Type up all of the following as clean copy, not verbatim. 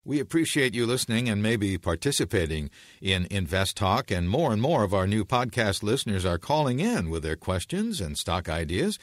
We appreciate you listening and maybe participating in Invest Talk, and more of our new podcast listeners are calling in with their questions and stock ideas.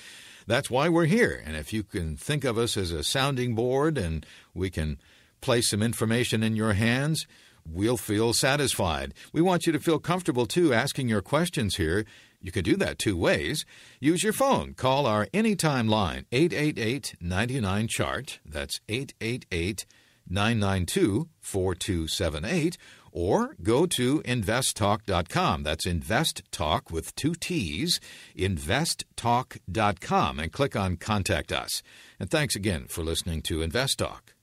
That's why we're here. And if you can think of us as a sounding board and we can place some information in your hands, we'll feel satisfied. We want you to feel comfortable, too, asking your questions here. You can do that two ways. Use your phone. Call our anytime line, 888-99-CHART. That's 888-992-4278. Or go to investtalk.com. That's InvestTalk with two T's, investtalk.com, and click on Contact Us. And thanks again for listening to Invest Talk.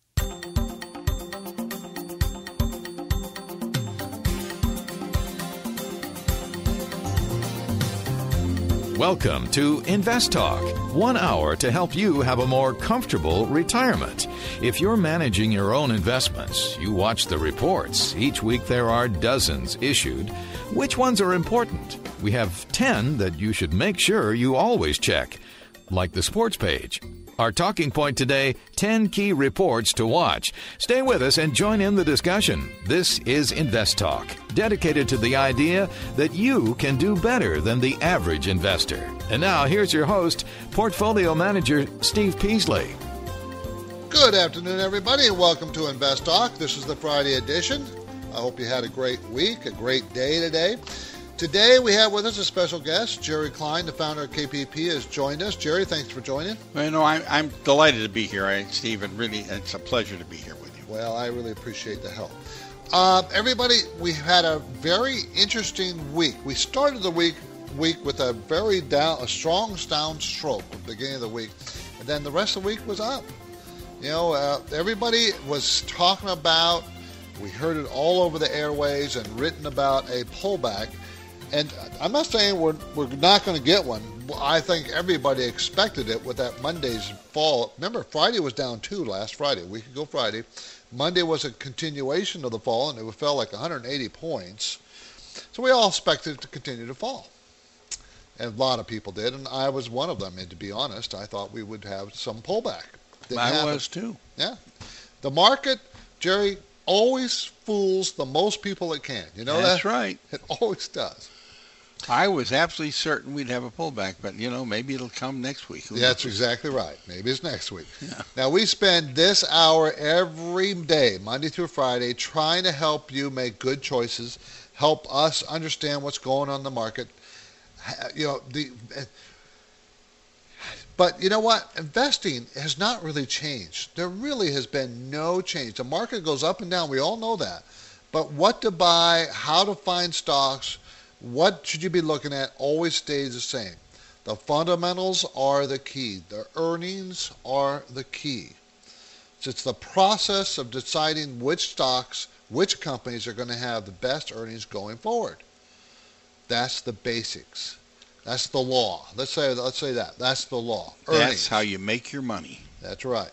Welcome to Invest Talk, 1 hour to help you have a more comfortable retirement. If you're managing your own investments, you watch the reports. Each week there are dozens issued. Which ones are important? We have 10 that you should make sure you always check, like the sports page. Our talking point today, 10 key reports to watch. Stay with us and join in the discussion. This is Invest Talk, dedicated to the idea that you can do better than the average investor. And now, here's your host, Portfolio Manager Steve Peasley. Good afternoon, everybody, and welcome to Invest Talk. This is the Friday edition. I hope you had a great week, a great day today. Today, we have with us a special guest. Jerry Klein, the founder of KPP, has joined us. Jerry, thanks for joining. Well, I'm delighted to be here, Steve, and really, it's a pleasure to be here with you. Well, I really appreciate the help. Everybody, we had a very interesting week. We started the week with a strong downstroke at the beginning of the week, and then the rest of the week was up. You know, everybody was talking about, we heard it all over the airways and written about a pullback. And I'm not saying we're not going to get one. I think everybody expected it with that Monday's fall. Remember, Friday was down too last Friday, a week ago Friday. Monday was a continuation of the fall, and it fell like 180 points. So we all expected it to continue to fall. And a lot of people did, and I was one of them. And to be honest, I thought we would have some pullback. I was too. Yeah. The market, Jerry, always fools the most people it can. You know that? That's right. It always does. I was absolutely certain we'd have a pullback, but, maybe it'll come next week. That's exactly right. Maybe it's next week. Yeah. Now, we spend this hour every day, Monday through Friday, trying to help you make good choices, help us understand what's going on in the market. But you know what? Investing has not really changed. There really has been no change. The market goes up and down. We all know that. But what to buy, how to find stocks, what should you be looking at always stays the same. The fundamentals are the key. The earnings are the key. So it's the process of deciding which stocks, which companies are going to have the best earnings going forward. That's the basics. That's the law. Let's say that. That's the law. Earnings. That's how you make your money. That's right.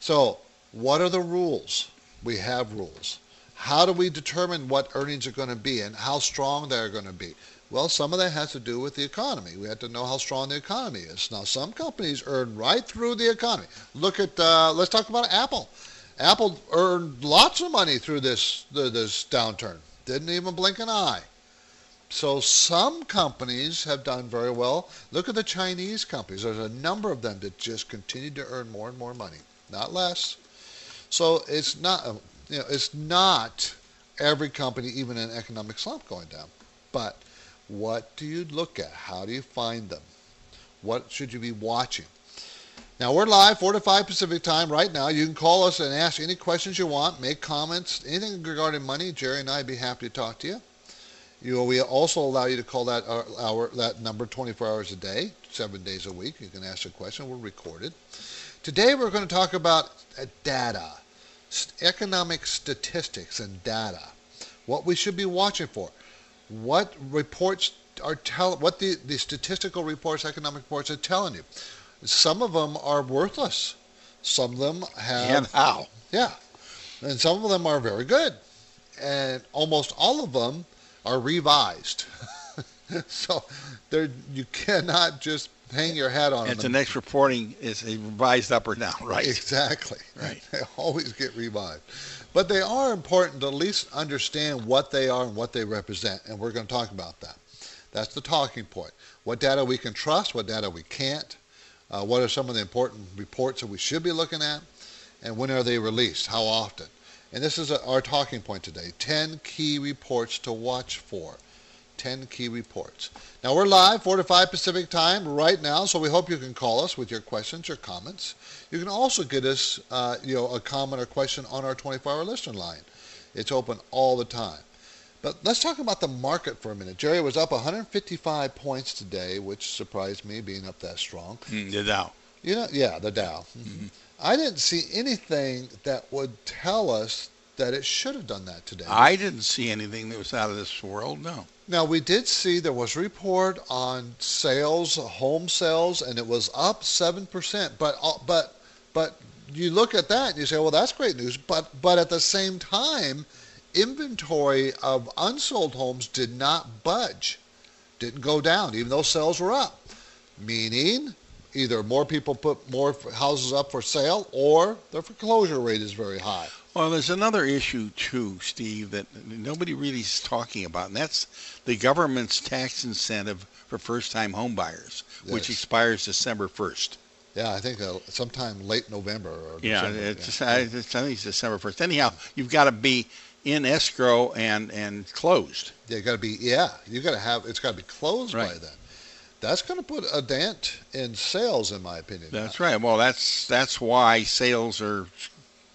So what are the rules? We have rules. How do we determine what earnings are going to be and how strong they're going to be? Well, some of that has to do with the economy. We have to know how strong the economy is. Now, some companies earn right through the economy. Look at, let's talk about Apple. Apple earned lots of money through this downturn. Didn't even blink an eye. So some companies have done very well. Look at the Chinese companies. There's a number of them that just continue to earn more and more money, not less. So it's not every company, even in an economic slump, going down. But what do you look at? How do you find them? What should you be watching? Now, we're live, 4 to 5 Pacific time right now. You can call us and ask any questions you want, make comments, anything regarding money. Jerry and I would be happy to talk to you. We also allow you to call that number 24 hours a day, 7 days a week. You can ask a question. We'll record it. Today we're going to talk about data, economic statistics and data, what we should be watching for, what reports are what the statistical reports, economic reports are telling you. Some of them are worthless. Some of them have... And how? Yeah. And some of them are very good. And almost all of them are revised. So there, you cannot just hang your hat on And them. the next reporting is revised up or down, right? Exactly. Right. They always get revived. But they are important to at least understand what they are and what they represent, and we're going to talk about that. That's the talking point. What data we can trust, what data we can't, what are some of the important reports that we should be looking at, and when are they released, how often. And this is our talking point today, 10 key reports to watch for. 10 key reports. Now we're live, 4 to 5 Pacific time right now, so we hope you can call us with your questions or comments. You can also get us a comment or question on our 24-hour listener line. It's open all the time. But let's talk about the market for a minute. Jerry was up 155 points today, which surprised me, being up that strong. The Dow. Yeah, the Dow. Mm-hmm. I didn't see anything that would tell us that it should have done that today. I didn't see anything that was out of this world, no. Now, we did see there was a report on sales, home sales, and it was up 7%. But you look at that and you say, well, that's great news. But at the same time, inventory of unsold homes did not budge, didn't go down, even though sales were up. Meaning, either more people put more houses up for sale or the foreclosure rate is very high. Well, there's another issue, too, Steve, that nobody really is talking about, and that's the government's tax incentive for first-time home buyers, which expires December 1st. Yeah, I think sometime late November. Or yeah, December. I think it's December 1st. Anyhow, you've got to be in escrow and closed. Yeah, it's got to be closed right. by then. That's going to put a dent in sales, in my opinion. That's right. Well, that's why sales are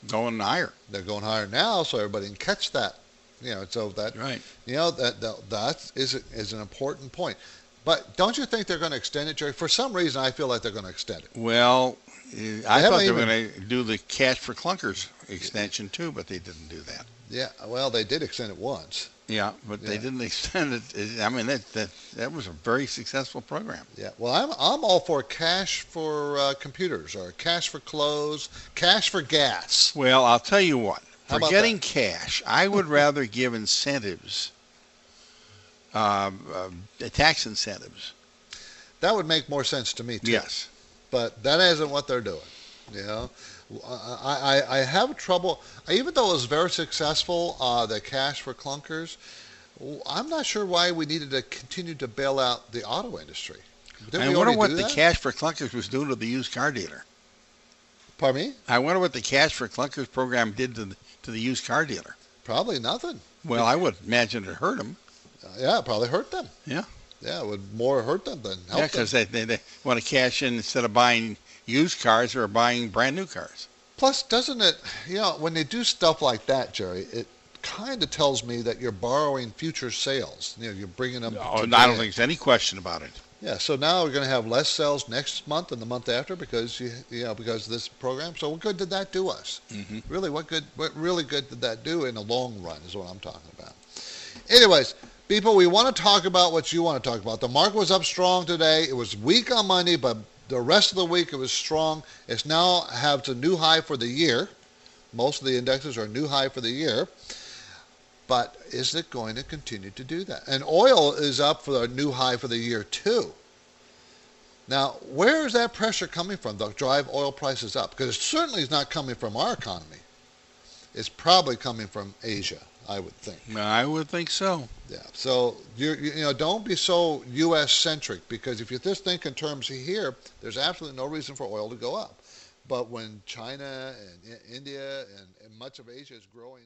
going higher. They're going higher now, so everybody can catch that. So that right. That is an important point. But don't you think they're going to extend it, Jerry? For some reason, I feel like they're going to extend it. Well, I thought they were going to do the cash for clunkers extension too, but they didn't do that. Yeah, well, they did extend it once. Yeah, but they didn't extend it. I mean, that was a very successful program. Yeah, well, I'm all for cash for computers or cash for clothes, cash for gas. Well, I'll tell you what. For getting that? Cash, I would rather give incentives, tax incentives. That would make more sense to me too. Yes, but that isn't what they're doing. I have trouble, even though it was very successful, the cash for clunkers, I'm not sure why we needed to continue to bail out the auto industry. I wonder what the cash for clunkers was doing to the used car dealer. Pardon me? I wonder what the cash for clunkers program did to the used car dealer. Probably nothing. Well, I would imagine it hurt them. Yeah, it probably hurt them. Yeah. Yeah, it would more hurt them than help them. Yeah, because they want to cash in instead of buying used cars or buying brand new cars. Plus, doesn't it, when they do stuff like that, Jerry, it kind of tells me that you're borrowing future sales. You're bringing them. I don't think there's any question about it. Yeah, so now we're going to have less sales next month and the month after because because of this program. So what good did that do us? Mm-hmm. Really, what really good did that do in the long run is what I'm talking about. Anyways, people, we want to talk about what you want to talk about. The market was up strong today. It was weak on Monday, but the rest of the week it was strong. It's now has a new high for the year. Most of the indexes are a new high for the year. But is it going to continue to do that? And oil is up for a new high for the year too. Now, where is that pressure coming from to drive oil prices up? Because it certainly is not coming from our economy. It's probably coming from Asia, I would think. I would think so. Yeah. So don't be so U.S. centric, because if you just think in terms of here, there's absolutely no reason for oil to go up. But when China and India and much of Asia is growing,